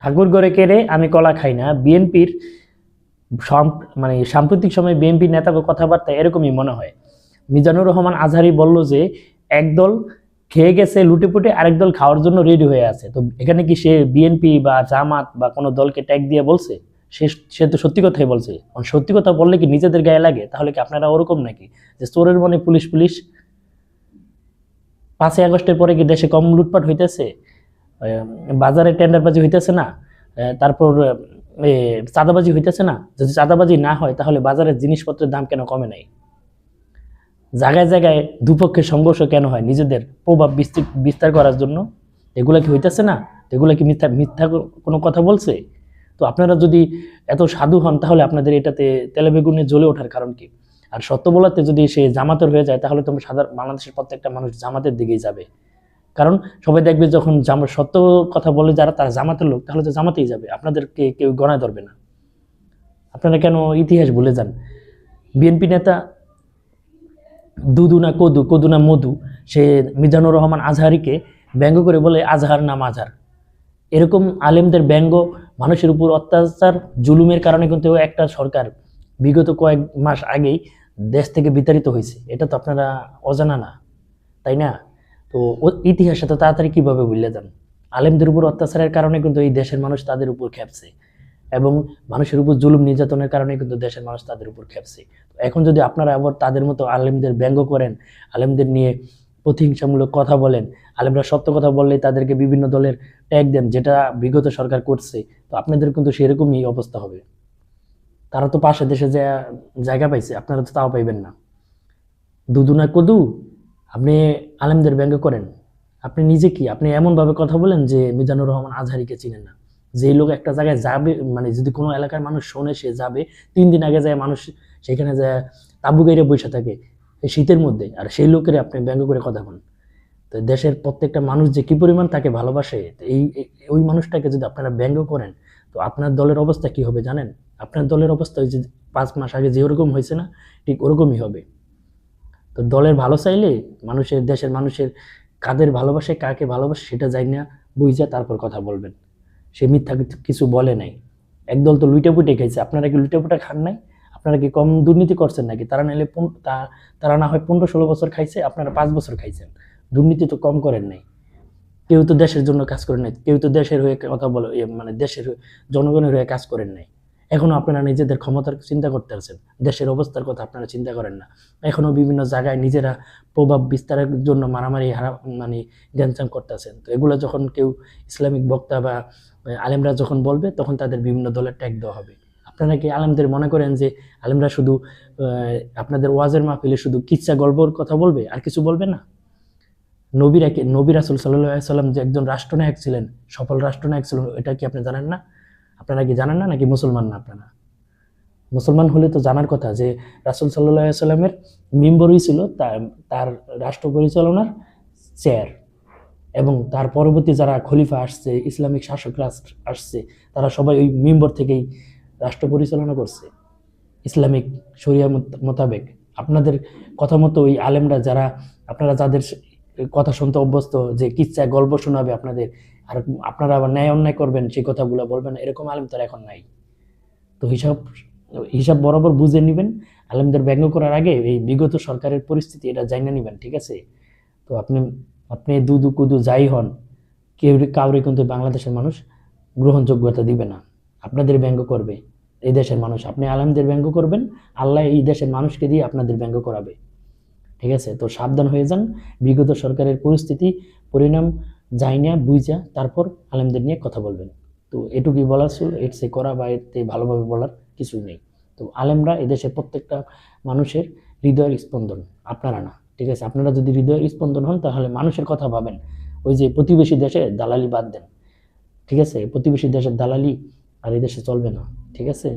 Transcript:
ঠাকুর ঘরে কেড়ে আমি কলা খাই না, বিএনপির মানে সাম্প্রতিক সময়ে বিএনপি নেতাকে কথাবার্তা এরকমই মনে হয়। মিজানুর রহমান আজহারি বলল যে একদল খেয়ে গেছে লুটেপুটে, আরেক দল খাওয়ার জন্য রেডি হয়ে আছে। তো এখানে কি সে বিএনপি বা জামাত বা কোনো দলকে ট্যাগ দিয়ে বলছে? সে তো সত্যি কথাই বলছে। সত্যি কথা বললে কি নিজেদের গায়ে লাগে? তাহলে কি আপনারা ওরকম নাকি যে চোরের মনে পুলিশ পুলিশ? 5ই আগস্টের পরে কি দেশে কম লুটপাট হইতেছে? বাজারে টেন্ডারবাজি হইতেছে না? তারপর চাঁদাবাজি হইতেছে না? যদি চাঁদাবাজি না হয় তাহলে বাজারের জিনিসপত্রের দাম কেন কমে নাই? জায়গায় জায়গায় দুপক্ষের সংঘর্ষ কেন হয়? নিজেদের প্রভাব বিস্তার করার জন্য। এগুলা কি হইতেছে না? এগুলা কি মিথ্যা মিথ্যা কোনো কথা বলছে? তো আপনারা যদি এত সাধু হন তাহলে আপনাদের এটাতে তেলে বেগুনে জ্বলে ওঠার কারণ কি? আর সত্য বলাতে যদি সে জামাতের হয়ে যায় তাহলে তো সাধারণ বাংলাদেশের প্রত্যেকটা মানুষ জামাতের দিকেই যাবে। কারণ সবাই দেখবে যখন সত্য কথা বলে যারা তারা জামাতের লোক, তাহলে তো জামাতেই যাবে, আপনাদেরকে কেউ গণায় ধরবে না। আপনারা কেন ইতিহাস ভুলে যান? বিএনপি নেতা দুদু না কদু, কদু না মধু, সে মিজানুর রহমান আজহারিকে ব্যঙ্গ করে বলে আজহার নাম আজহার। এরকম আলেমদের ব্যঙ্গ, মানুষের উপর অত্যাচার জুলুমের কারণে কিন্তু একটা সরকার বিগত কয়েক মাস আগেই দেশ থেকে বিতাড়িত হয়েছে। এটা তো আপনারা অজানা না, তাই না? তো ইতিহাস এত তাড়াতাড়ি কিভাবে ভুলে যান? আলেমদের উপর অত্যাচারের কারণে কিন্তু এই দেশের মানুষ তাদের উপর খেপছে, এবং মানুষের উপর জুলুম নির্যাতনের কারণে কিন্তু দেশের মানুষ তাদের উপর খেপছে। এখন যদি আপনারা আবার তাদের মতো আলেমদের ব্যঙ্গ করেন, আলেমদের নিয়ে প্রতিহিংসামূলক কথা বলেন, আলেমরা সত্য কথা বললে তাদেরকে বিভিন্ন দলের ট্যাগ দেন, যেটা বিগত সরকার করছে, তো আপনাদের কিন্তু সেরকমই অবস্থা হবে। তারা তো পাশে দেশে যে জায়গা পাইছে, আপনারা তো তাও পাইবেন না। দুদু না কদু, আপনি আলেমদের ব্যঙ্গ করেন। আপনি নিজে কি, আপনি এমনভাবে কথা বলেন যে মিজানুর রহমান আজহারিকে চিনেন না। যে লোক একটা জায়গায় যাবে, মানে যদি কোনো এলাকার মানুষ শোনে সে যাবে, 3 দিন আগে যায় মানুষ সেখানে যায় তাবু গাইরে বসে থাকে এই শীতের মধ্যে, আর সেই লোকের আপনি ব্যঙ্গ করে কথা বলেন। তো দেশের প্রত্যেকটা মানুষ যে কি পরিমাণ তাকে ভালোবাসে, ওই মানুষটাকে যদি আপনারা ব্যঙ্গ করেন, তো আপনার দলের অবস্থা কি হবে জানেন? আপনার দলের অবস্থা ওই যে 5 মাস আগে যেরকম হয়েছে না, ঠিক ওরকমই হবে। তো দলের ভালো চাইলে মানুষের, দেশের মানুষের কাদের ভালোবাসে, কাকে ভালোবাসে সেটা যাই না বুঝা তারপর কথা বলবেন। সে মিথ্যা কিছু বলে নাই। একদল তো লুইটা পুটে খাইছে, আপনারা কি লুইটা পুটা খান নাই? আপনারা কি কম দুর্নীতি করছেন নাকি? তারা নাইলে তারা না হয় 15-16 বছর খাইছে, আপনারা 5 বছর খাইছেন। দুর্নীতি তো কম করেন নাই। কেউ তো দেশের জন্য কাজ করেন নাই, কেউ তো দেশের হয়ে কথা বলে, মানে দেশের জনগণের হয়ে কাজ করেন নাই। এখনো আপনারা নিজেদের ক্ষমতার চিন্তা করতে আছেন, দেশের অবস্থার কথা আপনারা চিন্তা করেন না। এখনো বিভিন্ন জায়গায় নিজেরা প্রভাব বিস্তারের জন্য মারামারি মানে গ্যাঞ্জাম করতেছেন। তো এগুলো যখন কেউ ইসলামিক বক্তা বা আলেমরা যখন বলবে, তখন তাদের বিভিন্ন দলের ট্যাগ দেওয়া হবে। আপনারা কি আলেমদের মনে করেন যে আলেমরা শুধু আপনাদের ওয়াজের মাহফিলে শুধু কিচ্ছা গল্পর কথা বলবে, আর কিছু বলবে না? নবী রাসূল সাল্লাল্লাহু আলাইহি সাল্লাম যে একজন রাষ্ট্রনায়ক ছিলেন, সফল রাষ্ট্রনায়ক ছিলেন, এটা কি আপনি জানেন না? আপনারা কি জানেন না, নাকি মুসলমান না আপনারা? মুসলমান হলে তো জানার কথা যে রাসূল সাল্লাল্লাহু আলাইহি সাল্লামের মিম্বরই ছিল তার রাষ্ট্র পরিচালনার চেয়ার, এবং তার পরবর্তী যারা খলিফা আসছে, ইসলামিক শাসক আসছে, তারা সবাই ওই মিম্বর থেকেই রাষ্ট্র পরিচালনা করছে ইসলামিক শরিয়া মোতাবেক। আপনাদের কথা মতো ওই আলেমরা যারা, আপনারা যাদের কথা শুনতে অভ্যস্ত, যে কিচ্ছা গল্প শোনাবে আপনাদের, আর আপনারা আবার ন্যায় অন্যায় করবেন, সেই কথাগুলো বলবেন, এরকম আলেম তো এখন নাই। তো হিসাব হিসাব বরাবর বুঝে নেবেন। আলেমদের ব্যঙ্গ করার আগে এই বিগত সরকারের পরিস্থিতি এটা জানিয়ে নেবেন, ঠিক আছে? তো আপনি আপনি দুদু কুদু যাই হন, কাউরে কিন্তু বাংলাদেশের মানুষ গ্রহণযোগ্যতা দিবে না। আপনাদের ব্যঙ্গ করবে এই দেশের মানুষ। আপনি আলেমদের ব্যঙ্গ করবেন, আল্লাহ এই দেশের মানুষকে দিয়ে আপনাদের ব্যঙ্গ করাবে, ঠিক আছে? তো সাবধান হয়ে যান। বিগত সরকারের পরিস্থিতি, পরিণাম জাইনা বুঝা তারপর আলেমদের নিয়ে কথা বলবেন। তো এটুকুই বলার ছিল, এর চেয়ে করা বা এতে ভালোভাবে বলার কিছুই নেই। তো আলেমরা এদেশের প্রত্যেকটা মানুষের হৃদয়ের স্পন্দন, আপনারা না, ঠিক আছে? আপনারা যদি হৃদয়ের স্পন্দন হন তাহলে মানুষের কথা ভাবেন। ওই যে প্রতিবেশী দেশে দালালি বাদ দেন, ঠিক আছে? প্রতিবেশী দেশের দালালি আর এই দেশে চলবে না, ঠিক আছে?